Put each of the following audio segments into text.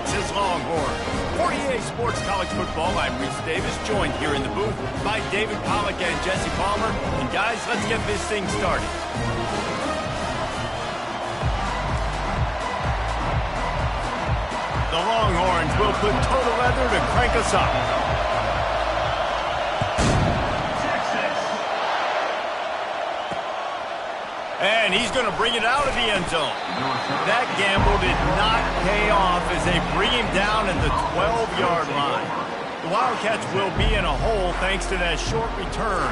Texas Longhorns. 48 Sports College Football, I'm Reese Davis, joined here in the booth by David Pollack and Jesse Palmer. And guys, let's get this thing started. The Longhorns will put total leather to crank us up. And he's going to bring it out of the end zone. That gamble did not pay off as they bring him down at the 12-yard line. The Wildcats will be in a hole thanks to that short return.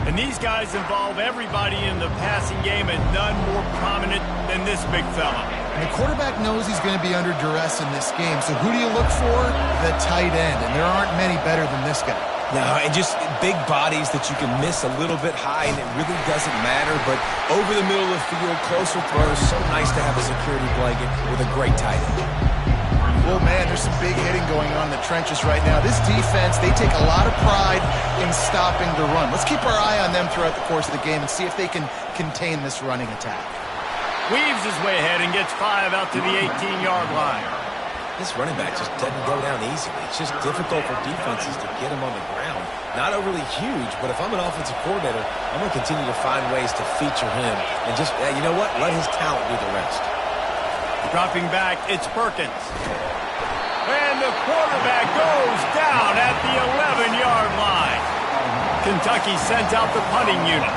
And these guys involve everybody in the passing game, and none more prominent than this big fella. And the quarterback knows he's going to be under duress in this game. So who do you look for? The tight end. And there aren't many better than this guy. No, and just big bodies that you can miss a little bit high, and it really doesn't matter. But over the middle of the field, closer throws, so nice to have a security blanket with a great tight end. Well, man, there's some big hitting going on in the trenches right now. This defense, they take a lot of pride in stopping the run. Let's keep our eye on them throughout the course of the game and see if they can contain this running attack. Weaves his way ahead and gets 5 out to the 18-yard line. This running back just doesn't go down easily. It's just difficult for defenses to get him on the ground. Not overly huge, but if I'm an offensive coordinator, I'm going to continue to find ways to feature him. And just, you know what? Let his talent do the rest. Dropping back, it's Perkins. And the quarterback goes down at the 11-yard line. Kentucky sends out the punting unit.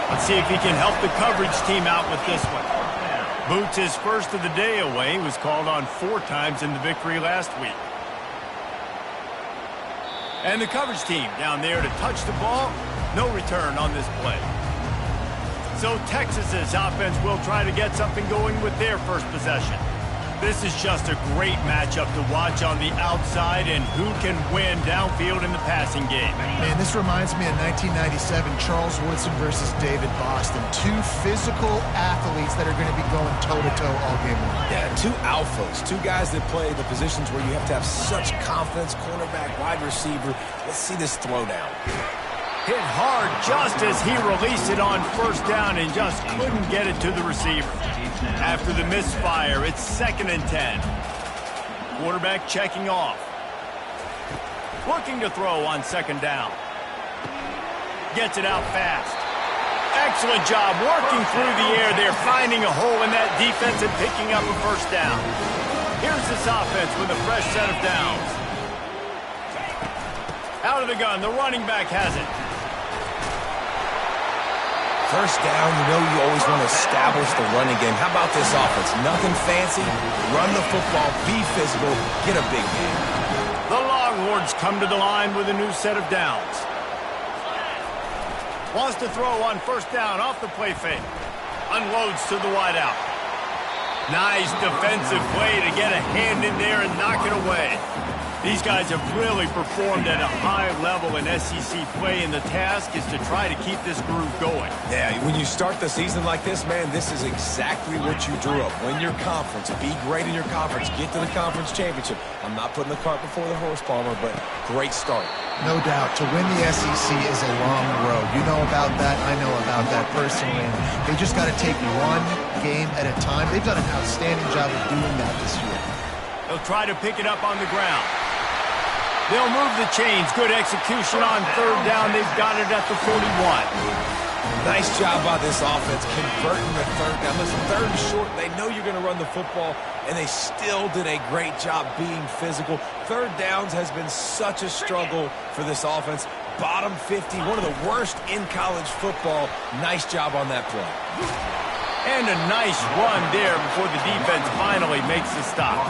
Let's see if he can help the coverage team out with this one. Boots his first of the day away. He was called on 4 times in the victory last week. And the coverage team down there to touch the ball. No return on this play. So Texas's offense will try to get something going with their first possession. This is just a great matchup to watch on the outside, and who can win downfield in the passing game. Man, this reminds me of 1997, Charles Woodson versus David Boston. 2 physical athletes that are going to be going toe-to-toe all game long. Yeah, 2 alphas, 2 guys that play the positions where you have to have such confidence, cornerback, wide receiver. Let's see this throwdown. Hit hard just as he released it on first down and just couldn't get it to the receiver. After the misfire, it's 2nd and 10. Quarterback checking off. Looking to throw on 2nd down. Gets it out fast. Excellent job working through the air there, finding a hole in that defense and picking up a first down. Here's this offense with a fresh set of downs. Out of the gun, the running back has it. First down, you know you always want to establish the running game. How about this offense? Nothing fancy. Run the football, be physical, get a big game. The Longhorns come to the line with a new set of downs. Wants to throw on first down off the play fake. Unloads to the wideout. Nice defensive play to get a hand in there and knock it away. These guys have really performed at a high level in SEC play, and the task is to try to keep this groove going. Yeah, when you start the season like this, man, this is exactly what you drew up. Win your conference, be great in your conference, get to the conference championship. I'm not putting the cart before the horse, Palmer, but great start. No doubt. To win the SEC is a long road. You know about that. I know about that personally. And they just got to take one game at a time. They've done an outstanding job of doing that this year. They'll try to pick it up on the ground. They'll move the chains. Good execution on 3rd down. They've got it at the 41. Nice job by this offense converting the 3rd down. Listen, 3rd and short, they know you're going to run the football, and they still did a great job being physical. 3rd downs has been such a struggle for this offense. Bottom 50, one of the worst in college football. Nice job on that play. And a nice run there before the defense finally makes the stop.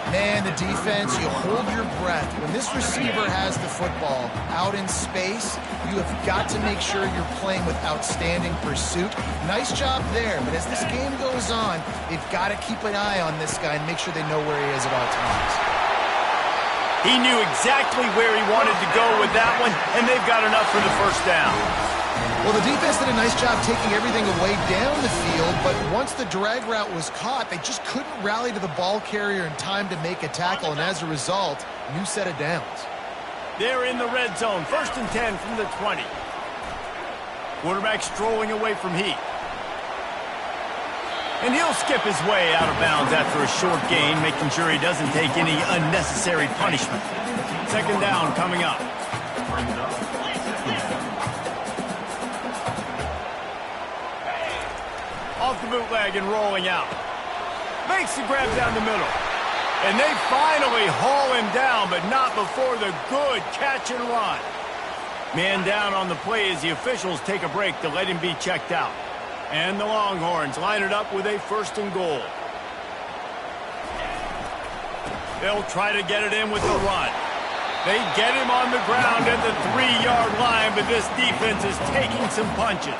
Man, the defense, you hold your breath. When this receiver has the football out in space, you have got to make sure you're playing with outstanding pursuit. Nice job there, but as this game goes on, they've got to keep an eye on this guy and make sure they know where he is at all times. He knew exactly where he wanted to go with that one, and they've got enough for the first down. Well, the defense did a nice job taking everything away down the field, but once the drag route was caught, they just couldn't rally to the ball carrier in time to make a tackle, and as a result, new set of downs. They're in the red zone, 1st and 10 from the 20. Quarterback strolling away from Heat. And he'll skip his way out of bounds after a short gain, making sure he doesn't take any unnecessary punishment. Second down coming up. Off the bootleg and rolling out. Makes the grab down the middle. And they finally haul him down, but not before the good catch and run. Man down on the play as the officials take a break to let him be checked out. And the Longhorns line it up with a 1st and goal. They'll try to get it in with the run. They get him on the ground at the 3-yard line, but this defense is taking some punches.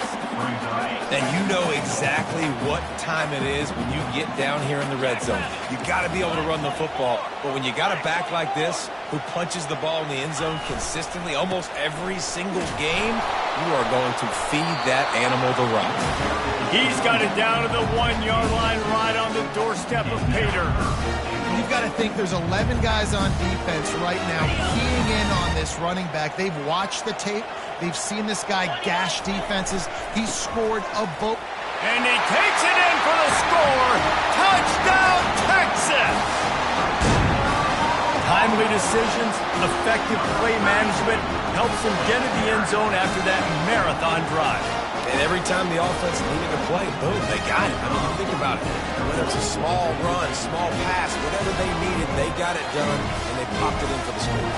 And you know exactly what time it is when you get down here in the red zone. You got to be able to run the football, but when you got a back like this who punches the ball in the end zone consistently almost every single game, you are going to feed that animal the rock. He's got it down to the 1-yard line right on the doorstep of Pater. You've got to think there's 11 guys on defense right now keying in on this running back. They've watched the tape. They've seen this guy gash defenses. He's scored a boat. And he takes it in for the score. Touchdown, Texas! Timely decisions, effective play management helps him get in the end zone after that marathon drive. And every time the offense needed a play, boom, they got it. I mean, you think about it. Whether it's a small run, small pass, whatever they needed, they got it done, and they popped it in for the score.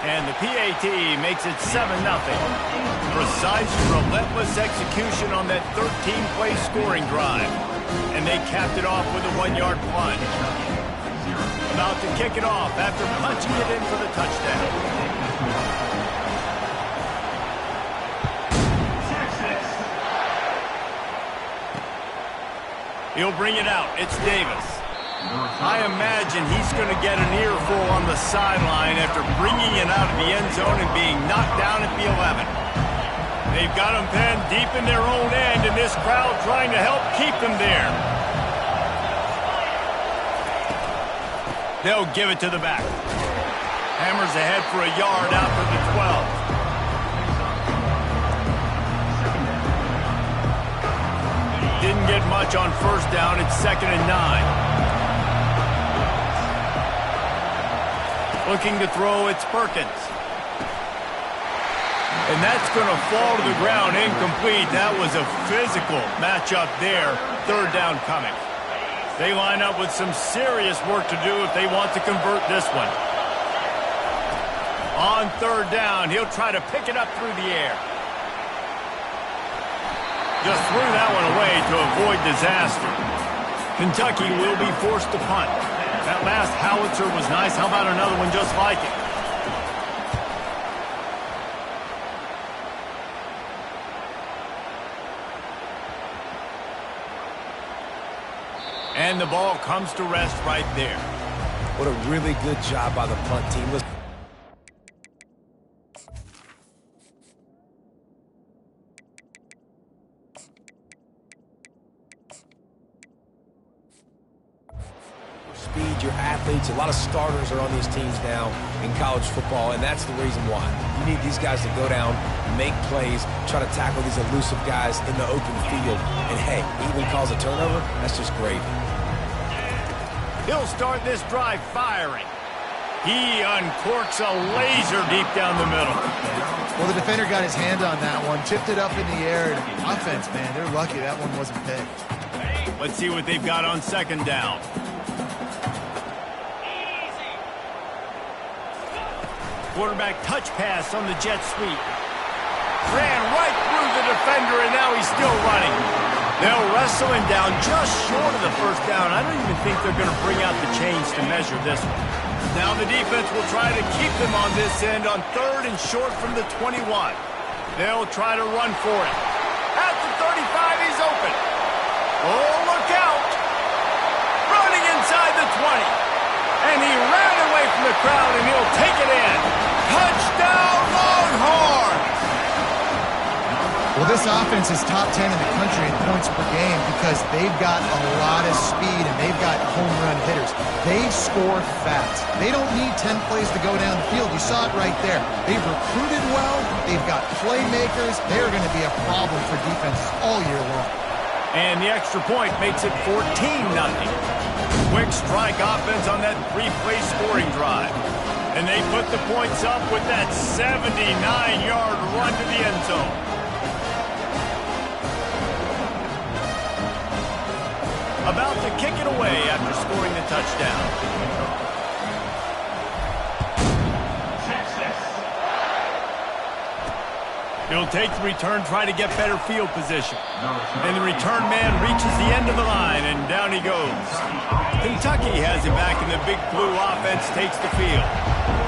And the PAT makes it 7-0. Precise, relentless execution on that 13-play scoring drive. And they capped it off with a 1-yard plunge. About to kick it off after punching it in for the touchdown. He'll bring it out. It's Davis. I imagine he's going to get an earful on the sideline after bringing it out of the end zone and being knocked down at the 11. They've got him pinned deep in their own end, and this crowd trying to help keep him there. They'll give it to the back. Hammers ahead for a yard out for the 12. Didn't get much on 1st down. It's 2nd and 9. Looking to throw, it's Perkins. And that's going to fall to the ground incomplete. That was a physical matchup there. 3rd down coming. They line up with some serious work to do if they want to convert this one. On 3rd down, he'll try to pick it up through the air. Just threw that one away to avoid disaster. Kentucky will be forced to punt. That last howitzer was nice. How about another one just like it? And the ball comes to rest right there. What a really good job by the punt team. Speed, your athletes, a lot of starters are on these teams now in college football, and that's the reason why. You need these guys to go down, make plays, try to tackle these elusive guys in the open field. And hey, even calls a turnover, that's just great. He'll start this drive firing. He uncorks a laser deep down the middle. Well, the defender got his hand on that one, tipped it up in the air. Offense, man, they're lucky that one wasn't picked. Let's see what they've got on 2nd down. Quarterback touch pass on the jet sweep. Ran right through the defender, and now he's still running. They'll wrestle him down just short of the 1st down. I don't even think they're going to bring out the chains to measure this one. Now the defense will try to keep them on this end on 3rd and short from the 21. They'll try to run for it. At the 35, he's open. Oh, look out. Running inside the 20. And he ran away from the crowd, and he'll take it in. Touchdown, Longhorns! Well, This offense is top 10 in the country in points per game because they've got a lot of speed and they've got home run hitters. They score fast. They don't need 10 plays to go down the field. You saw it right there. They've recruited well. They've got playmakers. They're going to be a problem for defenses all year long. And the extra point makes it 14-0. Quick strike offense on that three-play scoring drive. And they put the points up with that 79-yard run to the end zone. About to kick it away after scoring the touchdown. He'll take the return, try to get better field position. And the return man reaches the end of the line, and down he goes. Kentucky has him back, and the big blue offense takes the field.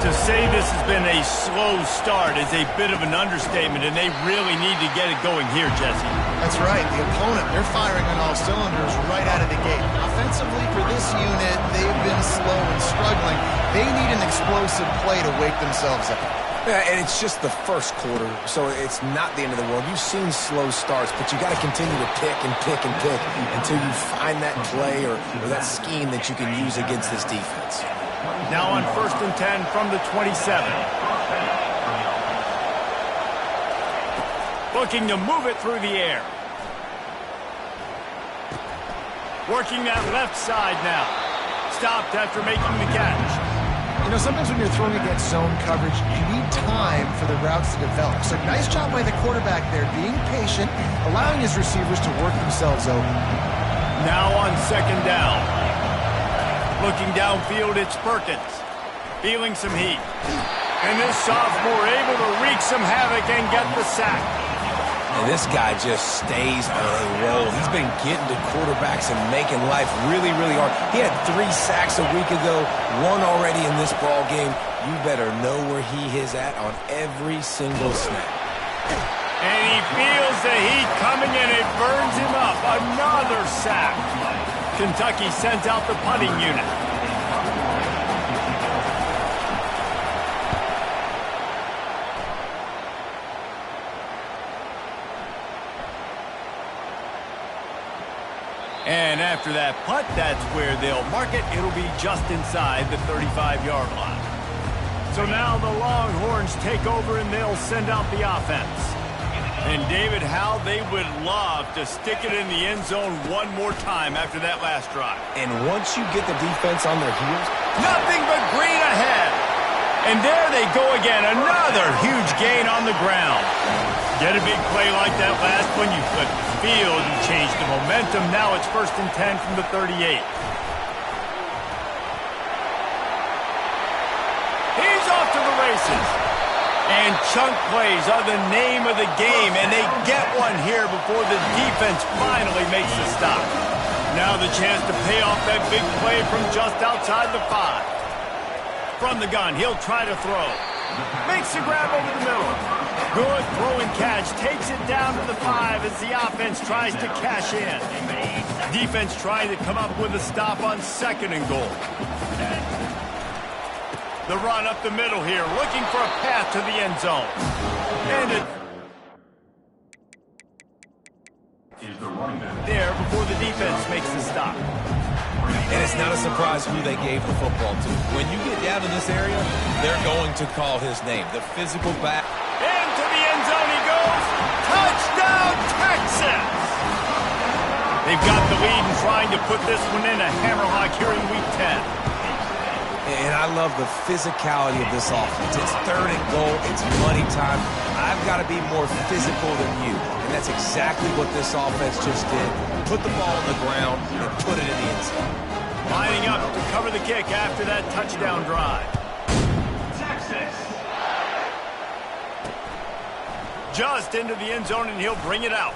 To say this has been a slow start is a bit of an understatement, and they really need to get it going here, Jesse. That's right. The opponent, they're firing on all cylinders right out of the gate. Offensively, for this unit, they've been slow and struggling. They need an explosive play to wake themselves up. Yeah, and it's just the first quarter, so it's not the end of the world. You've seen slow starts, but you got to continue to pick and pick and pick until you find that play or that scheme that you can use against this defense. Now on 1st and 10 from the 27. Looking to move it through the air. Working that left side now. Stopped after making the catch. You know, sometimes when you're throwing against zone coverage, you need time for the routes to develop. So nice job by the quarterback there, being patient, allowing his receivers to work themselves open. Now on 2nd down. Looking downfield, it's Perkins. Feeling some heat. And this sophomore able to wreak some havoc and get the sack. And this guy just stays on a roll. He's been getting to quarterbacks and making life really, really hard. He had 3 sacks a week ago, 1 already in this ball game. You better know where he is at on every single snap. And he feels the heat coming and it burns him up. Another sack. Kentucky sends out the punting unit. And after that punt, that's where they'll mark it. It'll be just inside the 35-yard line. So now the Longhorns take over and they'll send out the offense. And David, how they would love to stick it in the end zone one more time after that last drive. And once you get the defense on their heels, nothing but green ahead. And there they go again. Another huge gain on the ground. Get a big play like that last one, you flip the field, you change the momentum. Now it's 1st and 10 from the 38. He's off to the races. And chunk plays are the name of the game, and they get one here before the defense finally makes the stop. Now the chance to pay off that big play from just outside the 5. From the gun, he'll try to throw. Makes the grab over the middle. Good throw and catch. Takes it down to the 5 as the offense tries to cash in. Defense trying to come up with a stop on 2nd and goal. The run up the middle here, looking for a path to the end zone. And it there before the defense makes the stop. and it's not a surprise who they gave the football to. When you get down to this area, they're going to call his name. The physical back. Into the end zone he goes. Touchdown, Texas! They've got the lead and trying to put this one in a hammerlock here in Week 10. And I love the physicality of this offense. It's 3rd and goal. It's money time. I've got to be more physical than you. And that's exactly what this offense just did. Put the ball on the ground and put it in the end zone. Lining up to cover the kick after that touchdown drive. Texas. Just into the end zone, and he'll bring it out.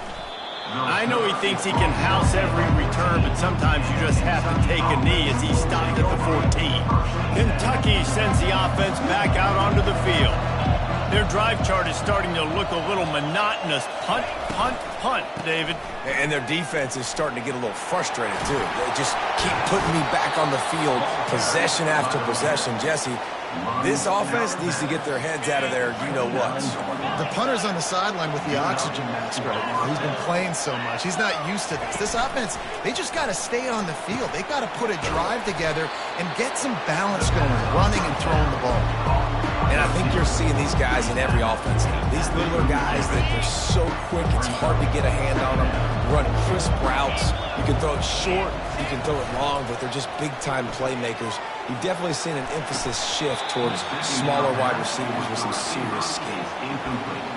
I know he thinks he can house every return, but sometimes you just have to take a knee as he stopped at the 14. Kentucky sends the offense back out onto the field. Their drive chart is starting to look a little monotonous. Punt, punt, punt, David. And their defense is starting to get a little frustrated, too. They just keep putting me back on the field, possession after possession. Jesse, This offense needs to get their heads out of there, you-know-what. The punter's on the sideline with the oxygen mask right now. He's been playing so much. He's not used to this. This offense, they just got to stay on the field. They got to put a drive together and get some balance going, running and throwing the ball. And I think you're seeing these guys in every offense now. These littler guys, they're so quick, it's hard to get a hand on them. Run crisp routes. You can throw it short, you can throw it long, but they're just big-time playmakers. You've definitely seen an emphasis shift towards smaller wide receivers with some serious skill.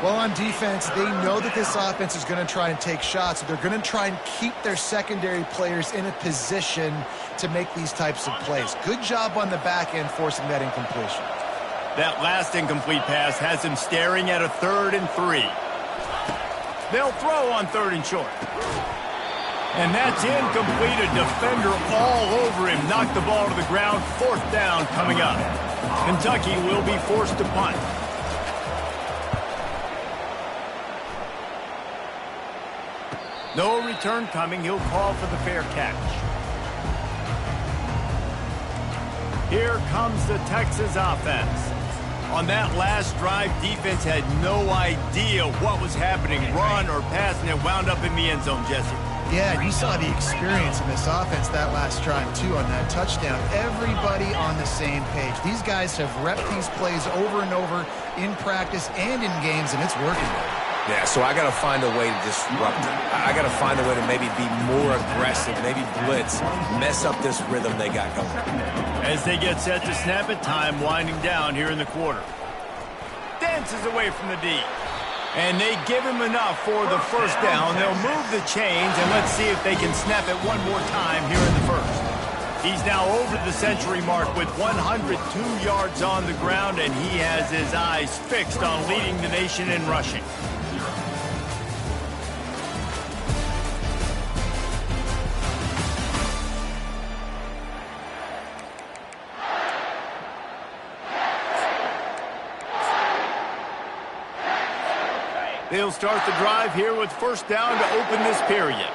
Well, on defense, they know that this offense is going to try and take shots. So they're going to try and keep their secondary players in a position to make these types of plays. Good job on the back end forcing that incompletion. That last incomplete pass has him staring at a 3rd and 3. They'll throw on 3rd and short. And that's incomplete. A defender all over him. Knocked the ball to the ground. 4th down coming up. Kentucky will be forced to punt. No return coming. He'll call for the fair catch. Here comes the Texas offense. On that last drive, defense had no idea what was happening, run or pass, and it wound up in the end zone, Jesse. Yeah, and you saw the experience in this offense that last drive, too, on that touchdown. Everybody on the same page. These guys have repped these plays over and over in practice and in games, and it's working. Yeah, so I got to find a way to disrupt it. I got to find a way to maybe be more aggressive, maybe blitz, mess up this rhythm they got going. As they get set to snap it, time winding down here in the quarter. Dances away from the D. And they give him enough for the 1st down. They'll move the chains, and let's see if they can snap it one more time here in the 1st. He's now over the century mark with 102 yards on the ground, and he has his eyes fixed on leading the nation in rushing. They'll start the drive here with 1st down to open this period.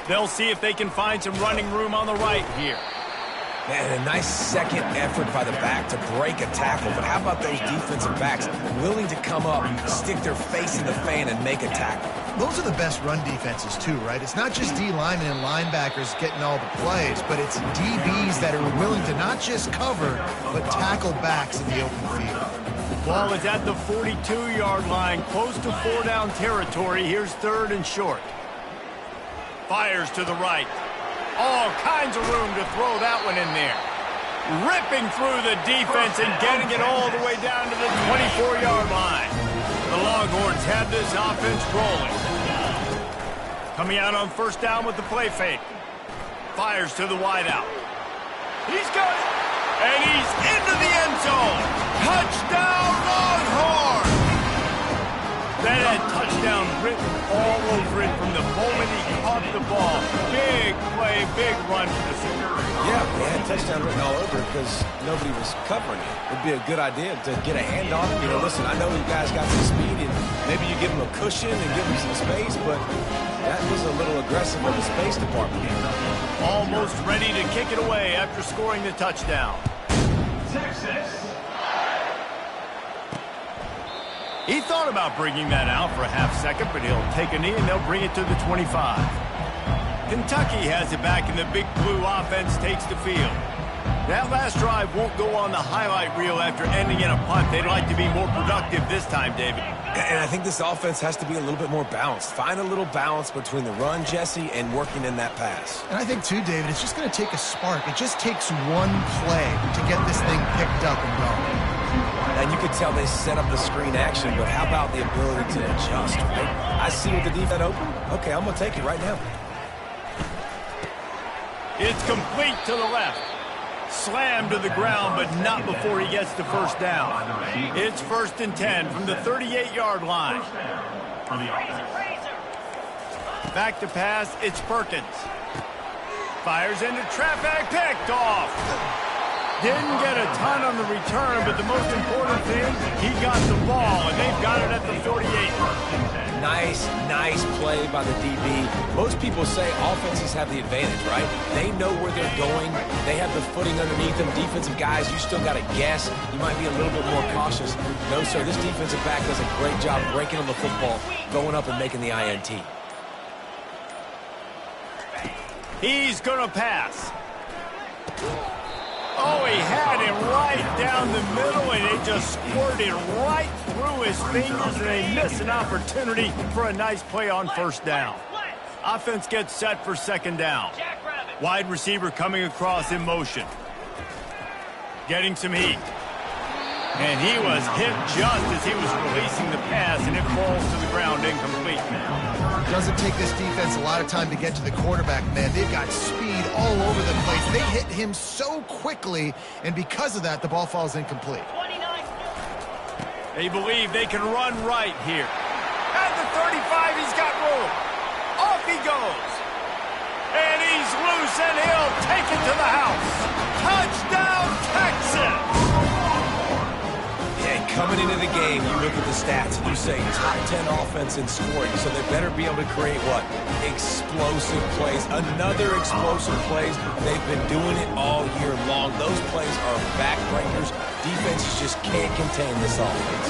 They'll see if they can find some running room on the right here. Man, a nice second effort by the back to break a tackle. But how about those defensive backs willing to come up, stick their face in the fan, and make a tackle? Those are the best run defenses, too, right? It's not just D linemen and linebackers getting all the plays, but it's DBs that are willing to not just cover, but tackle backs in the open field. Ball is at the 42-yard line, close to 4-down territory. Here's 3rd and short. Fires to the right. All kinds of room to throw that one in there. Ripping through the defense and getting it all the way down to the 24-yard line. The Longhorns have this offense rolling. Coming out on 1st down with the play fake. Fires to the wideout. He's got it. And he's into the end zone. Touchdown, Longhorns! That had touchdown written all over it from the moment he caught the ball. Big play, big run for the security. Yeah, they had touchdown written all over it because nobody was covering it. It'd be a good idea to get a hand on him. Listen, I know you guys got some speed, and maybe you give him a cushion and give him some space, but that was a little aggressive of the space department. Almost ready to kick it away after scoring the touchdown. Texas. He thought about bringing that out for a half second, but he'll take a knee and they'll bring it to the 25. Kentucky has it back, and the big blue offense takes the field. That last drive won't go on the highlight reel after ending in a punt. They'd like to be more productive this time, David. And I think this offense has to be a little bit more balanced. Find a little balance between the run, Jesse, and working in that pass. And I think, too, David, it's just going to take a spark. It just takes one play to get this thing picked up and going. And you could tell they set up the screen action, but how about the ability to adjust, right? I see what the defense open. Okay, I'm going to take it right now. It's complete to the left. Slammed to the ground, but not before he gets the 1st down. It's 1st and 10 from the 38-yard line. Back to pass, it's Perkins. Fires into traffic, picked off. Didn't get a ton on the return, but the most important thing, he got the ball, and they've got it at the 48. Nice Nice play by the DB. Most people say offenses have the advantage, right? They know where they're going. They have the footing underneath them. Defensive guys, you still got to guess. You might be a little bit more cautious. No, sir, this defensive back does a great job breaking on the football, going up and making the INT. He's going to pass. Oh, he had him right down the middle, and it just squirted right through his fingers, and they missed an opportunity for a nice play on first down. Offense gets set for second down. Wide receiver coming across in motion. Getting some heat. And he was hit just as he was releasing the pass, and it falls to the ground incomplete. Doesn't take this defense a lot of time to get to the quarterback, man. They've got speed all over the place. They hit him so quickly, and because of that, the ball falls incomplete. They believe they can run right here. At the 35, he's got room. Off he goes. And he's loose, and he'll take it to the house. Touchdown, Texas! Coming into the game, you look at the stats, and you say top 10 offense in scoring, so they better be able to create what? Explosive plays. Another explosive plays. They've been doing it all year long. Those plays are backbreakers. Defenses just can't contain this offense.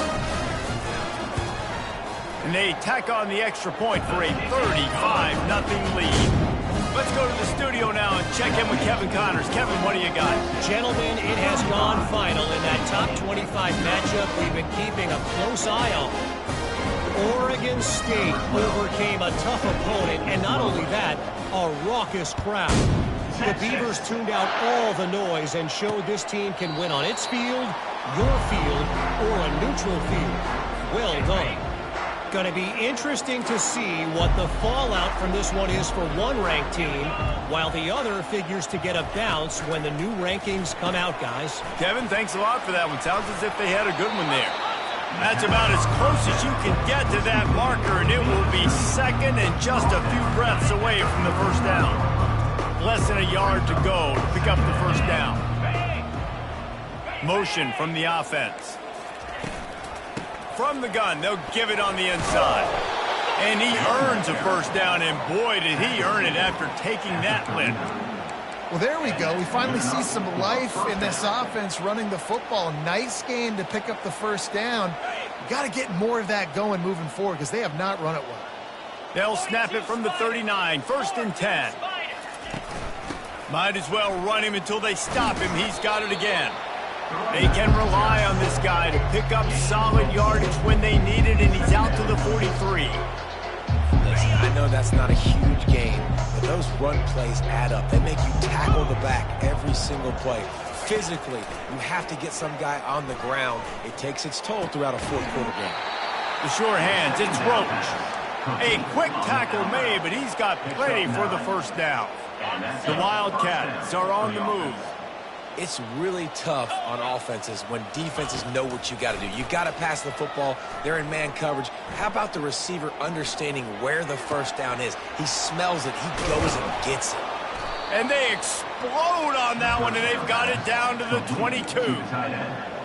And they tack on the extra point for a 35-0 lead. Let's go to the studio now and check in with Kevin Connors. Kevin, what do you got? Gentlemen, it has gone final in that top 25 matchup we've been keeping a close eye on. Oregon State overcame a tough opponent, and not only that, a raucous crowd. The Beavers tuned out all the noise and showed this team can win on its field, your field, or a neutral field. Well done. Going to be interesting to see what the fallout from this one is for one ranked team, while the other figures to get a bounce when the new rankings come out, guys. Kevin, thanks a lot for that one. Sounds as if they had a good one there. That's about as close as you can get to that marker, and it will be second and just a few breaths away from the first down. Less than a yard to go to pick up the first down. Motion from the offense. From the gun, they'll give it on the inside. And he earns a first down, and boy, did he earn it after taking that lift. Well, there we go. We finally see some life in this offense running the football. Nice game to pick up the first down. You got to get more of that going moving forward because they have not run it well. They'll snap it from the 39, 1st and 10. Might as well run him until they stop him. He's got it again. They can rely on this guy to pick up solid yardage when they need it, and he's out to the 43. Listen, I know that's not a huge gain, but those run plays add up. They make you tackle the back every single play. Physically, you have to get some guy on the ground. It takes its toll throughout a fourth-quarter game. The sure hands, it's Roach. A quick tackle made, but he's got plenty for the first down. The Wildcats are on the move. It's really tough on offenses when defenses know what you got to do. You got to pass the football. They're in man coverage. How about the receiver understanding where the first down is? He smells it. He goes and gets it. And they explode on that one, and they've got it down to the 22.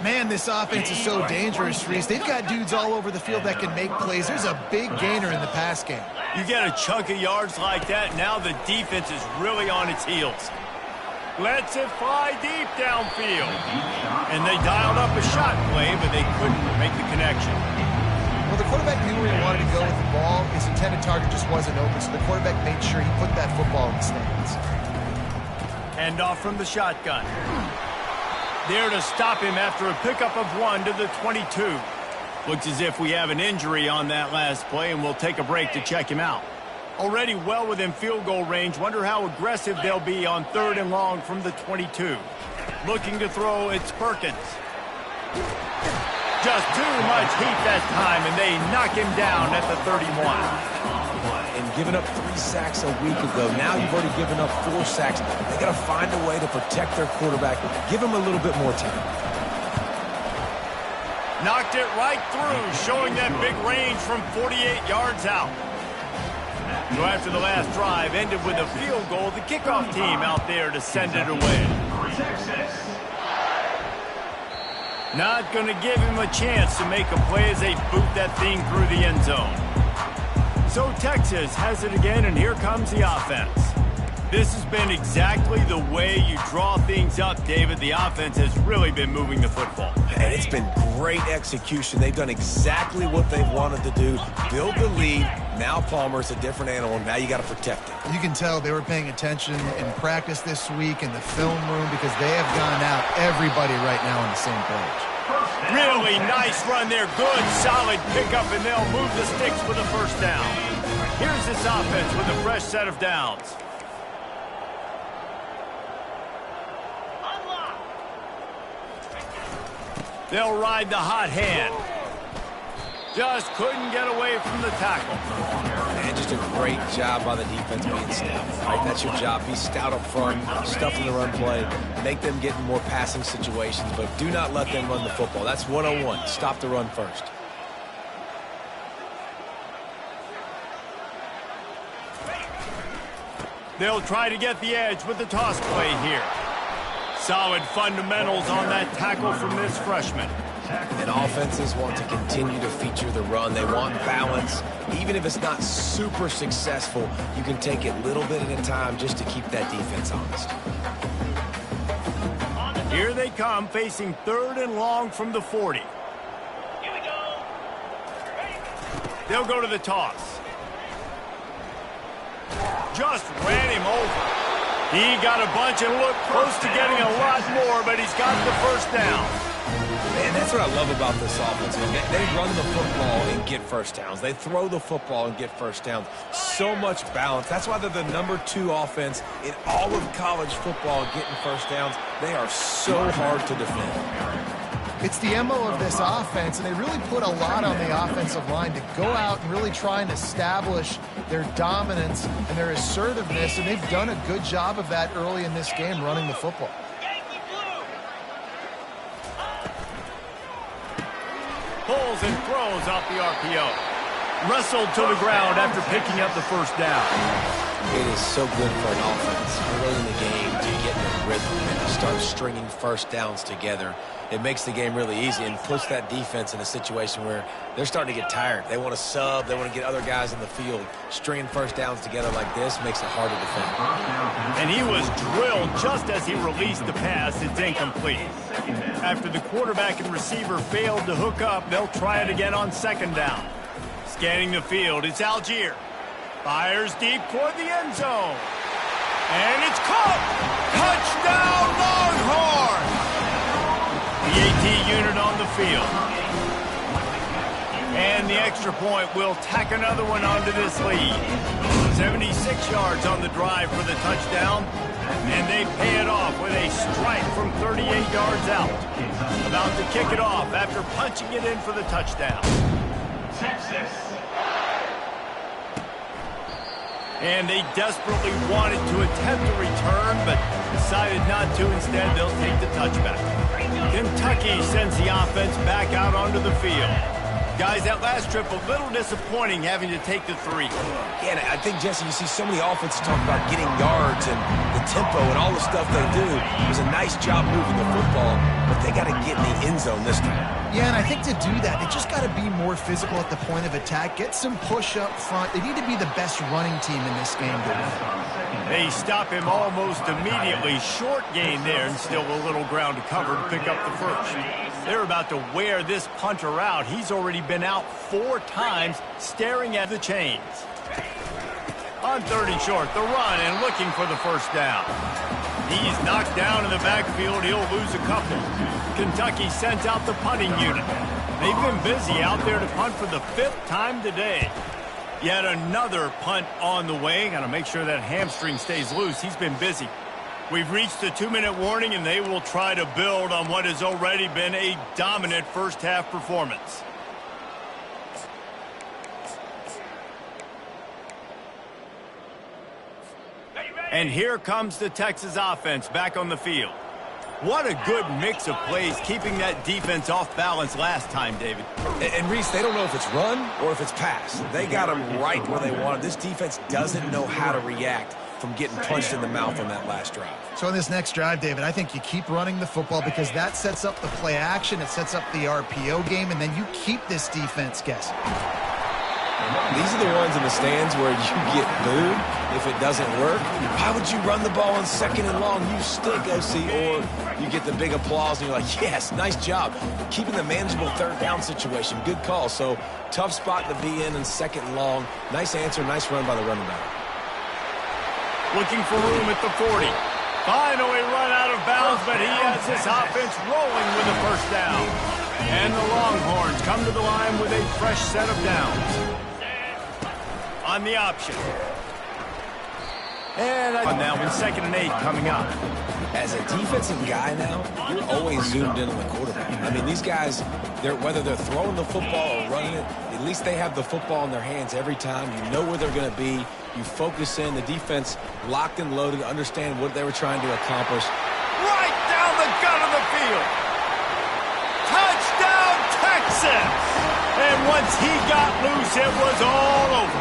Man, this offense is so dangerous, Reese. They've got dudes all over the field that can make plays. There's a big gainer in the pass game. You get a chunk of yards like that, now the defense is really on its heels. Lets it fly deep downfield. And they dialed up a shot play, but they couldn't make the connection. Well, the quarterback knew where he wanted to go with the ball. His intended target just wasn't open, so the quarterback made sure he put that football in the stands. Hand off from the shotgun. There to stop him after a pickup of 1 to the 22. Looks as if we have an injury on that last play, and we'll take a break to check him out. Already well within field goal range. Wonder how aggressive they'll be on 3rd and long from the 22. Looking to throw, it's Perkins. Just too much heat that time, and they knock him down at the 31. And giving up 3 sacks a week ago. Now you've already given up 4 sacks. They got to find a way to protect their quarterback. Give him a little bit more time. Knocked it right through, showing that big range from 48 yards out. So after the last drive ended with a field goal, the kickoff team out there to send it away. Not going to give him a chance to make a play as they boot that thing through the end zone. So Texas has it again, and here comes the offense. This has been exactly the way you draw things up, David. The offense has really been moving the football. And it's been great execution. They've done exactly what they've wanted to do. Build the lead. Now Palmer's a different animal. Now you got to protect it. You can tell they were paying attention in practice this week in the film room because they have gone out everybody right now on the same page. Really nice run there. Good, solid pickup, and they'll move the sticks for the first down. Here's this offense with a fresh set of downs. They'll ride the hot hand. Just couldn't get away from the tackle. And just a great job by the defense being stout. Right? That's your job. Be stout up front, stuff in the run play, make them get in more passing situations, but do not let them run the football. That's one-on-one. Stop the run first. They'll try to get the edge with the toss play here. Solid fundamentals on that tackle from this freshman. And offenses want to continue to feature the run. They want balance. Even if it's not super successful, you can take it little bit at a time just to keep that defense honest. Here they come, facing 3rd and long from the 40. Here we go. They'll go to the toss. Just ran him over. He got a bunch and looked close to getting a lot more, but he's got the first down. Man, that's what I love about this offense. They run the football and get first downs. They throw the football and get first downs. So much balance. That's why they're the #2 offense in all of college football getting first downs. They are so hard to defend. It's the MO of this offense, and they really put a lot on the offensive line to go out and really try and establish their dominance and their assertiveness, and they've done a good job of that early in this game running the football. Pulls and throws off the RPO. Wrestled to the ground after picking up the first down. It is so good for an offense early in the game to get in a rhythm and to start stringing first downs together. It makes the game really easy and puts that defense in a situation where they're starting to get tired. They want to sub. They want to get other guys in the field. Stringing first downs together like this makes it hard to defend. And he was drilled just as he released the pass. It's incomplete. After the quarterback and receiver failed to hook up, they'll try it again on 2nd down. Scanning the field, it's Algier. Fires deep toward the end zone. And it's caught! Touchdown, Longhorns! The AT unit on the field. And the extra point will tack another one onto this lead. 76 yards on the drive for the touchdown. And they pay it off with a strike from 38 yards out. About to kick it off after punching it in for the touchdown. Texas. And they desperately wanted to attempt a return, but decided not to. Instead, they'll take the touchback. Kentucky sends the offense back out onto the field. Guys, that last trip, a little disappointing having to take the 3. Yeah, and I think, Jesse, you see so many offenses talk about getting yards and the tempo and all the stuff they do. It was a nice job moving the football, but they got to get in the end zone this time. Yeah, and I think to do that, they just got to be more physical at the point of attack. Get some push up front. They need to be the best running team in this game to win. They stop him almost immediately. Short gain there, and still a little ground to cover to pick up the first. They're about to wear this punter out. He's already been out 4 times, staring at the chains. On 3rd and short, the run and looking for the first down. He's knocked down in the backfield. He'll lose a couple. Kentucky sent out the punting unit. They've been busy out there to punt for the 5th time today. Yet another punt on the way. Got to make sure that hamstring stays loose. He's been busy. We've reached the 2-minute warning, and they will try to build on what has already been a dominant first-half performance. And here comes the Texas offense back on the field. What a good mix of plays, keeping that defense off balance last time, David. And Reese, they don't know if it's run or if it's pass. They got them right where they want it. This defense doesn't know how to react from getting punched in the mouth on that last drive. So in this next drive, David, I think you keep running the football because that sets up the play action, it sets up the RPO game, and then you keep this defense guessing. These are the ones in the stands where you get booed if it doesn't work. Why would you run the ball on 2nd and long? You stink, OC. Or you get the big applause and you're like, yes, nice job. Keeping the manageable 3rd down situation. Good call. So tough spot to be in 2nd and long. Nice answer, nice run by the running back. Looking for room at the 40. Finally run out of bounds, but he has this offense rolling with a 1st down. And the Longhorns come to the line with a fresh set of downs. On the option. And now in 2nd and 8 coming up. As a defensive guy now, you're always zoomed in on the quarterback. I mean, these guys, whether they're throwing the football or running it, at least they have the football in their hands every time. You know where they're going to be. You focus in. The defense locked and loaded, understand what they were trying to accomplish. Right down the gut of the field. Touchdown, Texas! And once he got loose, it was all over.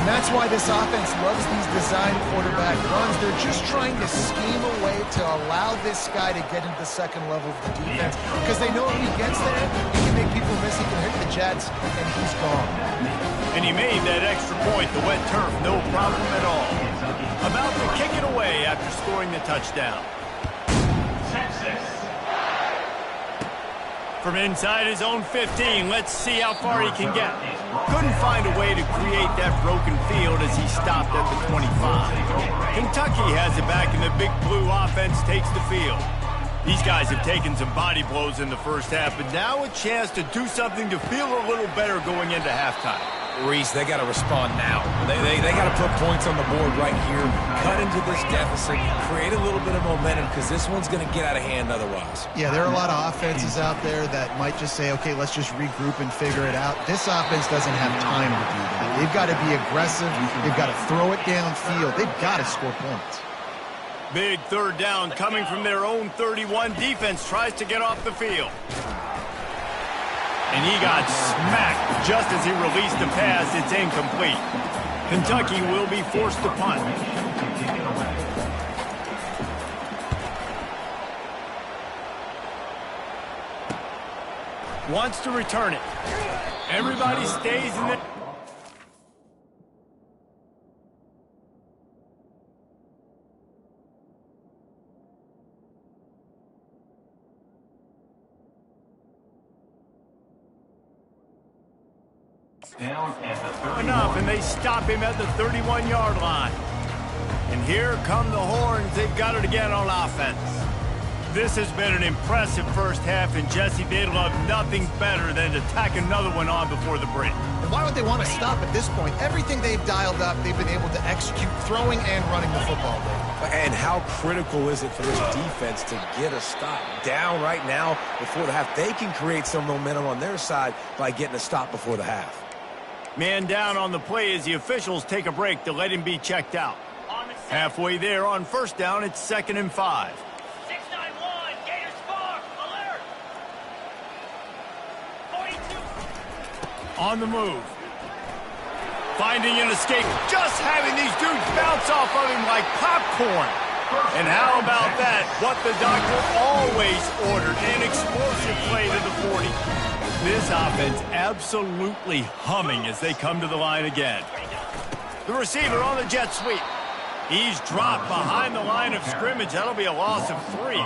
And that's why this offense loves these design quarterback runs. They're just trying to scheme a way to allow this guy to get into the 2nd level of the defense, because they know when he gets there, he can make people miss, he can hit the Jets, and he's gone. And he made that extra point, the wet turf, no problem at all. About to kick it away after scoring the touchdown. From inside his own 15, let's see how far he can get. Couldn't find a way to create that broken field as he stopped at the 25. Kentucky has it back, and the Big Blue offense takes the field. These guys have taken some body blows in the 1st half, but now a chance to do something to feel a little better going into halftime. Reese, they got to respond now. They got to put points on the board right here, cut into this deficit, create a little bit of momentum, because this one's going to get out of hand otherwise. Yeah, there are a lot of offenses out there that might just say, okay, let's just regroup and figure it out. This offense doesn't have time to do that. They've got to be aggressive. They've got to throw it downfield. They've got to score points. Big 3rd down coming from their own 31. Defense tries to get off the field. And he got smacked just as he released the pass. It's incomplete. Kentucky will be forced to punt. Wants to return it. Everybody stays in the... Enough, and they stop him at the 31-yard line. And here come the Horns. They've got it again on offense. This has been an impressive 1st half, and Jesse, they'd love nothing better than to tack another one on before the break. And why would they want to stop at this point? Everything they've dialed up, they've been able to execute throwing and running the football. And how critical is it for this defense to get a stop down right now before the half? They can create some momentum on their side by getting a stop before the half. Man down on the play as the officials take a break to let him be checked out. Halfway there on 1st down, it's 2nd and 5. 691, Gators far, alert! 42. On the move. Finding an escape, just having these dudes bounce off of him like popcorn. And how about that? What the doctor always ordered, an explosive play to the 40. This offense absolutely humming as they come to the line again. The receiver on the jet sweep. He's dropped behind the line of scrimmage. That'll be a loss of 3.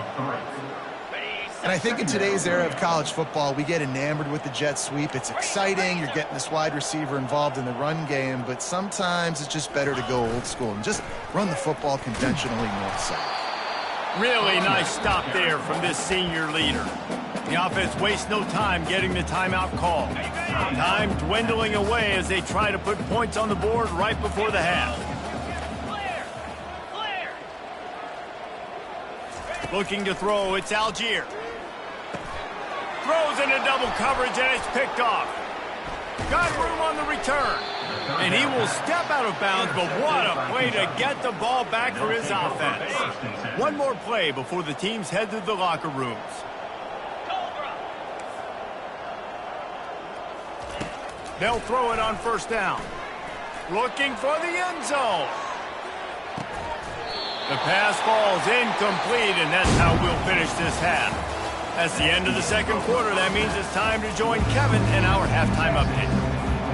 And I think in today's era of college football, we get enamored with the jet sweep. It's exciting. You're getting this wide receiver involved in the run game, but sometimes it's just better to go old school and just run the football conventionally north-south. Really nice stop there from this senior leader. The offense wastes no time getting the timeout call. Time dwindling away as they try to put points on the board right before the half. Looking to throw, it's Algier. Throws into double coverage and it's picked off. Got room on the return. And he will step out of bounds, but what a play to get the ball back for his offense. One more play before the teams head to the locker rooms. They'll throw it on 1st down. Looking for the end zone. The pass falls incomplete, and that's how we'll finish this half. That's the end of the 2nd quarter. That means it's time to join Kevin in our halftime update.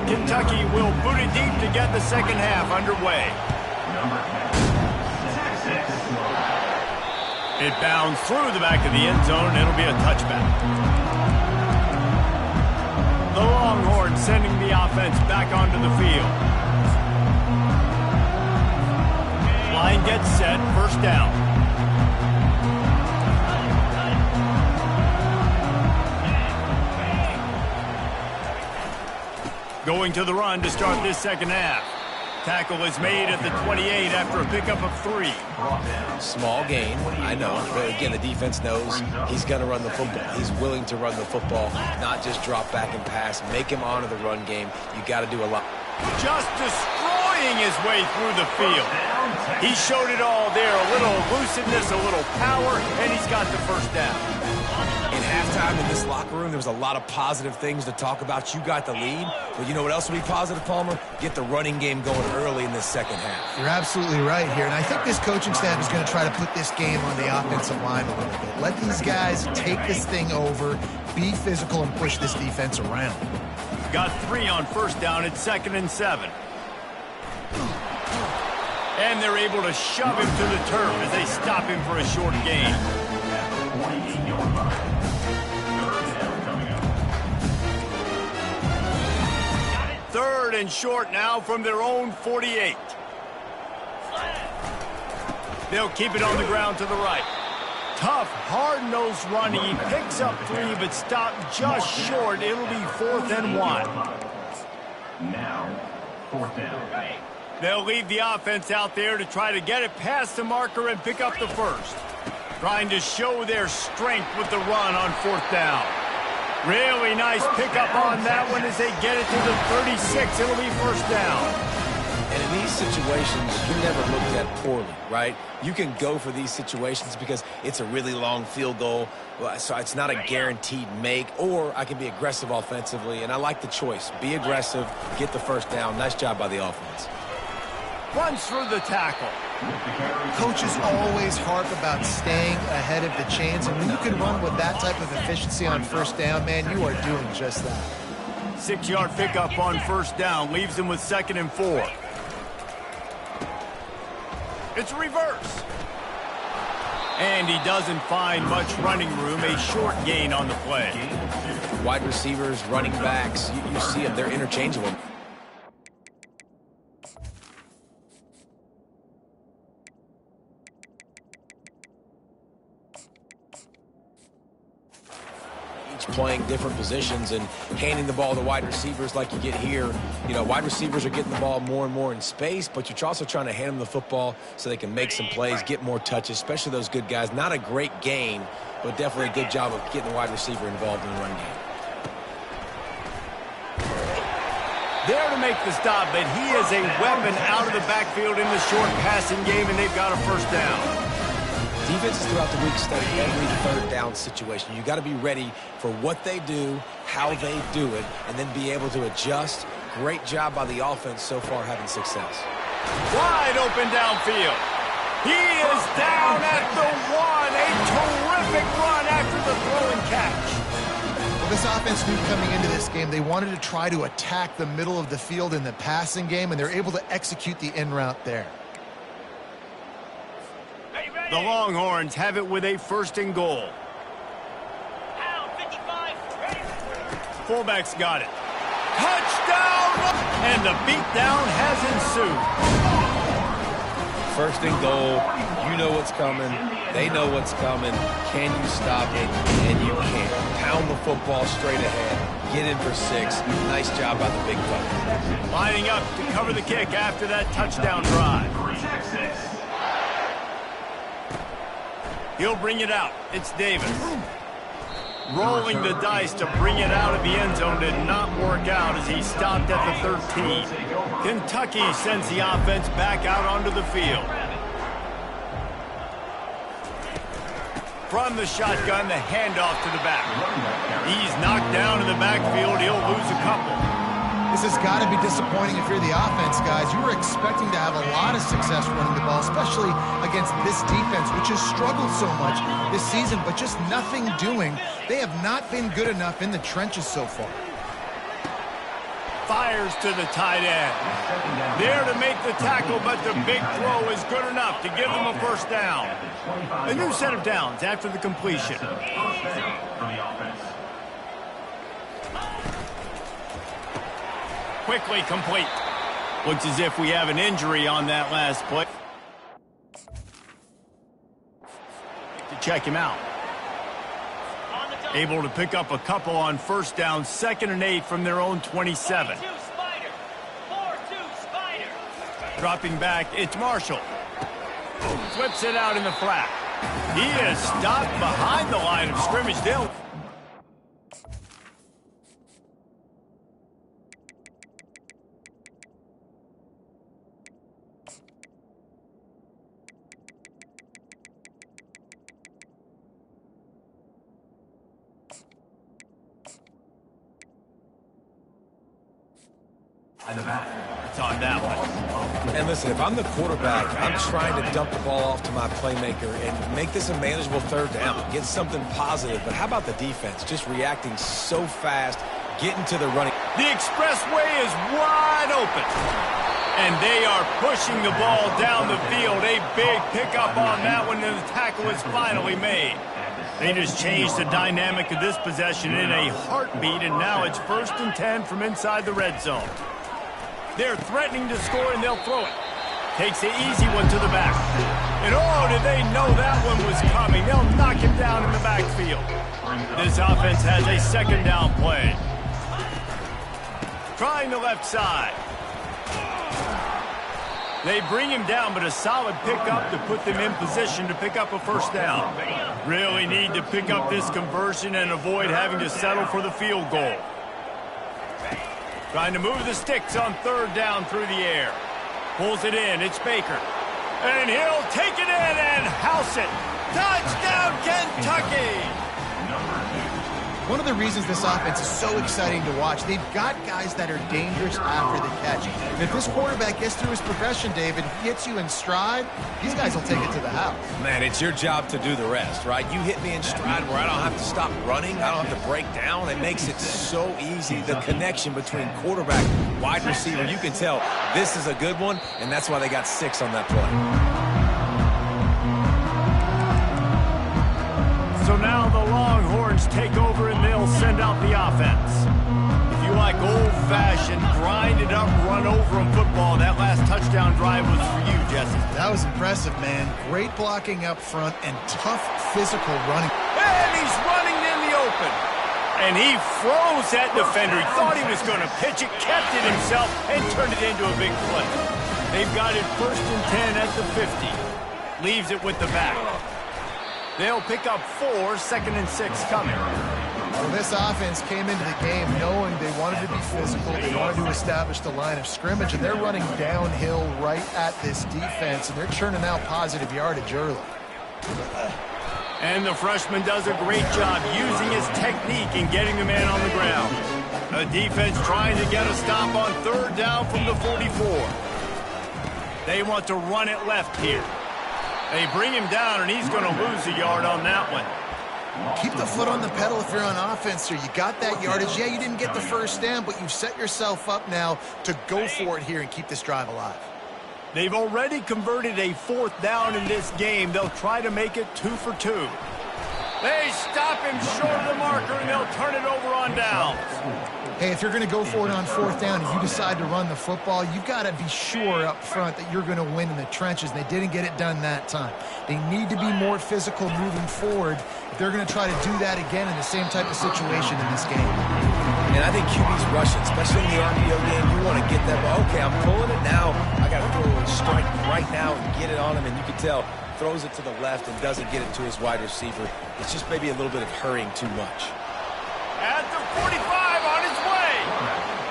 Kentucky will boot it deep to get the second half underway. It bounds through the back of the end zone. It'll be a touchback. The Longhorns sending the offense back onto the field. Line gets set, first down. Going to the run to start this second half. Tackle is made at the 28 after a pickup of 3. Small gain, I know. But again, the defense knows he's going to run the football. He's willing to run the football, not just drop back and pass. Make him honor the run game. You got to do a lot. Just destroying his way through the field. He showed it all there. A little elusiveness, a little power, and he's got the first down. In halftime in this locker room, there was a lot of positive things to talk about. You got the lead, but you know what else will be positive, Palmer? Get the running game going early in this second half. You're absolutely right here, and I think this coaching staff is going to try to put this game on the offensive line a little bit. Let these guys take this thing over, be physical, and push this defense around. Got 3 on first down. It's 2nd and 7. And they're able to shove him to the turf as they stop him for a short gain. Third and short now from their own 48. They'll keep it on the ground to the right. Tough, hard-nosed running. He picks up 3, but stopped just short. It'll be 4th and 1. Now, 4th down. They'll leave the offense out there to try to get it past the marker and pick up the first. Trying to show their strength with the run on 4th down. Really nice pickup on that one as they get it to the 36. It'll be first down. And in these situations, you're never looked at poorly, right? You can go for these situations because it's a really long field goal, so it's not a guaranteed make, or I can be aggressive offensively, and I like the choice. Be aggressive, get the first down. Nice job by the offense. Runs through the tackle. Coaches always harp about staying ahead of the chains, and when you can run with that type of efficiency on first down, man, you are doing just that. 6-yard pickup on first down leaves them with 2nd and 4. It's a reverse. And he doesn't find much running room. A short gain on the play. Wide receivers, running backs, you see them. They're interchangeable. Playing different positions and handing the ball to wide receivers like you get here. You know, wide receivers are getting the ball more and more in space, but you're also trying to hand them the football so they can make some plays, get more touches, especially those good guys. Not a great gain, but definitely a good job of getting the wide receiver involved in the run game. There to make the stop, but he is a weapon out of the backfield in the short passing game, and they've got a first down. Defenses throughout the week study every third down situation. You got to be ready for what they do, how they do it, and then be able to adjust. Great job by the offense so far having success. Wide open downfield. He is down at the 1. A terrific run after the throw and catch. Well, this offense knew coming into this game they wanted to try to attack the middle of the field in the passing game, and they're able to execute the in route there. The Longhorns have it with a 1st and goal. Fullback's got it. Touchdown! And the beatdown has ensued. 1st and goal. You know what's coming. They know what's coming. Can you stop it? And you can't. Pound the football straight ahead. Get in for 6. Nice job by the big fella. Lining up to cover the kick after that touchdown drive. He'll bring it out. It's Davis. Rolling the dice to bring it out of the end zone did not work out as he stopped at the 13. Kentucky sends the offense back out onto the field. From the shotgun, the handoff to the back. He's knocked down in the backfield. He'll lose a couple. This has got to be disappointing if you're the offense, guys. You were expecting to have a lot of success running the ball, especially against this defense, which has struggled so much this season, but just nothing doing. They have not been good enough in the trenches so far. fires to the tight end. There to make the tackle, but the big throw is good enough to give them a first down. A new set of downs after the completion. Quickly complete. Looks as if we have an injury on that last play. To check him out. Able to pick up a couple on first down, 2nd and 8 from their own 27. Dropping back, it's Marshall. Flips it out in the flat. He is stopped behind the line of scrimmage. It's on that one. And listen, if I'm the quarterback, I'm trying to dump the ball off to my playmaker and make this a manageable third down. Get something positive. But how about the defense? Just reacting so fast, getting to the running. The expressway is wide open. And they are pushing the ball down the field. A big pickup on that one, and the tackle is finally made. They just changed the dynamic of this possession in a heartbeat, and now it's 1st and 10 from inside the red zone. They're threatening to score, and they'll throw it. Takes the easy one to the back. And oh, did they know that one was coming. They'll knock him down in the backfield. This offense has a 2nd down play. Trying the left side. They bring him down, but a solid pickup to put them in position to pick up a first down. Really need to pick up this conversion and avoid having to settle for the field goal. Trying to move the sticks on 3rd down through the air. Pulls it in. It's Baker. And he'll take it in and house it. Touchdown, Kentucky! One of the reasons this offense is so exciting to watch, they've got guys that are dangerous after the catch. And if this quarterback gets through his progression, David, hits you in stride, these guys will take it to the house. Man, it's your job to do the rest, right? You hit me in stride where I don't have to stop running. I don't have to break down. It makes it so easy. The connection between quarterback, wide receiver, you can tell this is a good one, and that's why they got 6 on that play. So now the Longhorns take over and they'll send out the offense. If you like old-fashioned, grind-it-up, run-over-'em football, that last touchdown drive was for you, Jesse. That was impressive, man. Great blocking up front and tough physical running. And he's running in the open. And he froze that defender. He thought he was going to pitch it, kept it himself, and turned it into a big play. They've got it 1st and 10 at the 50. Leaves it with the back. They'll pick up 4, 2nd and 6 coming. Well, this offense came into the game knowing they wanted to be physical. They wanted to establish the line of scrimmage, and they're running downhill right at this defense, and they're churning out positive yardage early. And the freshman does a great job using his technique and getting the man on the ground. A defense trying to get a stop on 3rd down from the 44. They want to run it left here. They bring him down, and he's going to lose a yard on that one. Keep the foot on the pedal if you're on offense here. You got that yardage. Yeah, you didn't get the first down, but you've set yourself up now to go for it here and keep this drive alive. They've already converted a 4th down in this game. They'll try to make it 2 for 2. They stop him short of the marker, and they'll turn it over on downs. Hey, if you're going to go for it on 4th down, if you decide to run the football, you've got to be sure up front that you're going to win in the trenches. They didn't get it done that time. They need to be more physical moving forward if they're going to try to do that again in the same type of situation in this game. And I think QB's rushing, especially in the RPO game. You want to get that ball. Okay, I'm pulling it now. I got to throw a strike right now and get it on him, and you can tell throws it to the left and doesn't get it to his wide receiver. It's just maybe a little bit of hurrying too much. At the 45 on his way.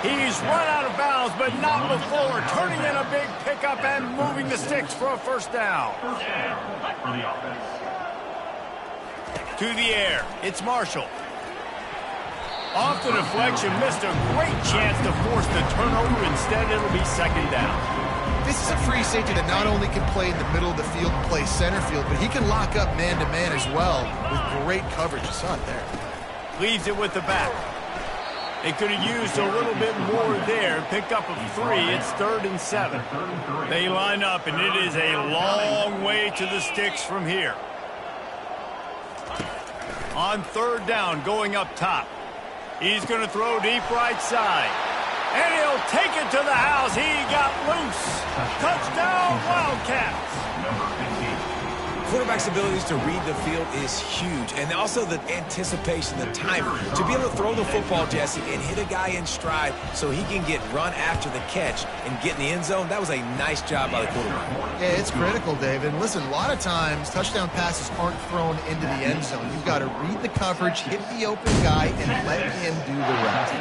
He's run out of bounds, but not before. Turning in a big pickup and moving the sticks for a first down. To the air. It's Marshall. Off the deflection, missed a great chance to force the turnover. Instead, it'll be 2nd down. This is a free safety that not only can play in the middle of the field and play center field, but he can lock up man-to-man as well with great coverage. You saw it there. Leaves it with the back. They could have used a little bit more there. Picked up a 3. It's 3rd and 7. They line up, and it is a long way to the sticks from here. On 3rd down, going up top. He's going to throw deep right side. And he'll take it to the house. He got loose. Touchdown, Wildcats. Quarterback's abilities to read the field is huge, and also the anticipation, the timing. To be able to throw the football, Jesse, and hit a guy in stride so he can get run after the catch and get in the end zone, that was a nice job by the quarterback. Yeah, it's critical, David. Listen, a lot of times touchdown passes aren't thrown into the end zone. You've got to read the coverage, hit the open guy, and let him do the rest.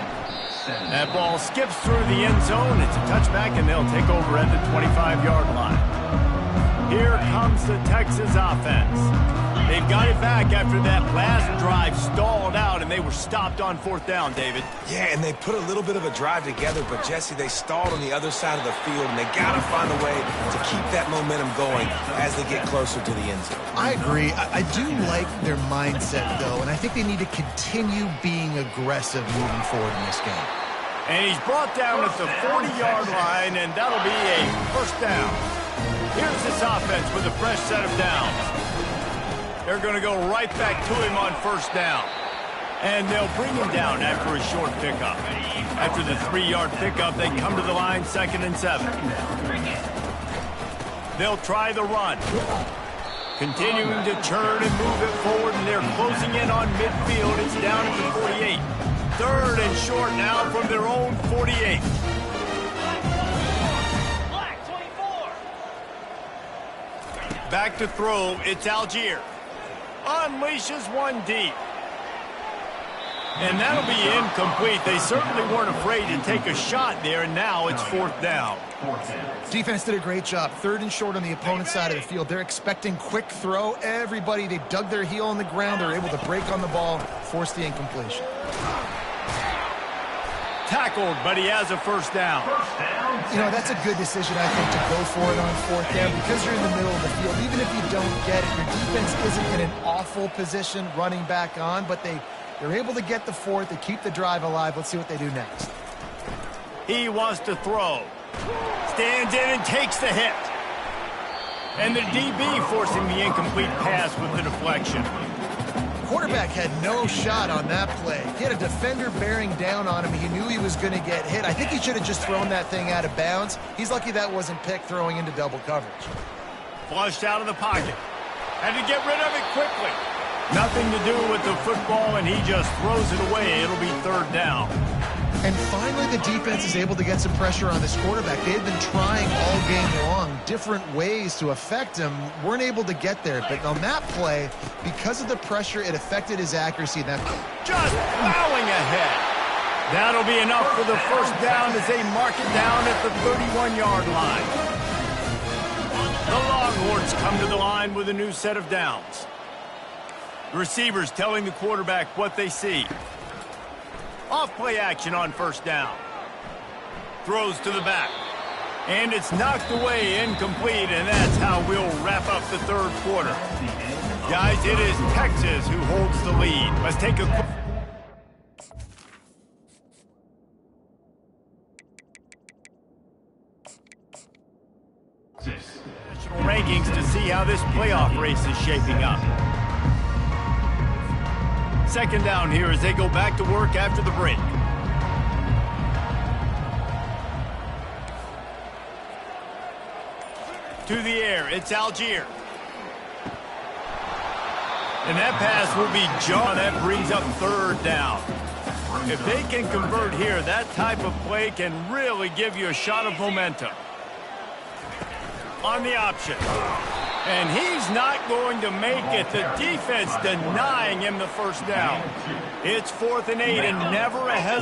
That ball skips through the end zone. It's a touchback, and they'll take over at the 25-yard line. Here comes the Texas offense. They've got it back after that last drive stalled out, and they were stopped on 4th down, David. Yeah, and they put a little bit of a drive together, but, Jesse, they stalled on the other side of the field, and they got to find a way to keep that momentum going as they get closer to the end zone. I agree. I do like their mindset, though, and I think they need to continue being aggressive moving forward in this game. And he's brought down at the 40-yard line, and that'll be a 1st down. Here's this offense with a fresh set of downs. They're going to go right back to him on 1st down. And they'll bring him down after a short pickup. After the 3-yard pickup, they come to the line 2nd and 7. They'll try the run. Continuing to churn and move it forward, and they're closing in on midfield. It's down at the 48. 3rd and short now from their own 48. Back to throw, it's Algier. Unleashes one deep. And that'll be incomplete. They certainly weren't afraid to take a shot there, and now it's 4th down. Defense did a great job. 3rd and short on the opponent's side of the field. They're expecting quick throw. Everybody, they dug their heel on the ground. They're able to break on the ball, force the incompletion. Tackled, but he has a 1st down. You know, that's a good decision, I think, to go for it on 4th down because you're in the middle of the field. Even if you don't get it, your defense isn't in an awful position running back on, but they're able to get the 4th. They keep the drive alive. Let's see what they do next. He wants to throw. Stands in and takes the hit. And the DB forcing the incomplete pass with the deflection. Quarterback had no shot on that play. He had a defender bearing down on him. He knew he was going to get hit. I think he should have just thrown that thing out of bounds. He's lucky that wasn't picked throwing into double coverage. Flushed out of the pocket. Had to get rid of it quickly. Nothing to do with the football, and he just throws it away. It'll be 3rd down. And finally, the defense is able to get some pressure on this quarterback. They've been trying all game long different ways to affect him. Weren't able to get there. But on that play, because of the pressure, it affected his accuracy. That just plowing ahead. That'll be enough for the 1st down as they mark it down at the 31-yard line. The Longhorns come to the line with a new set of downs. The receivers telling the quarterback what they see. Off play action on 1st down. Throws to the back. And it's knocked away, incomplete, and that's how we'll wrap up the 3rd quarter. Guys, it is Texas who holds the lead. Let's take a quick... national rankings to see how this playoff race is shaping up. 2nd down here as they go back to work after the break. To the air, it's Algier. And that pass will be John. That brings up 3rd down. If they can convert here, that type of play can really give you a shot of momentum. On the option. And he's not going to make it. The defense denying him the 1st down. It's 4th and 8 and never a hesitation.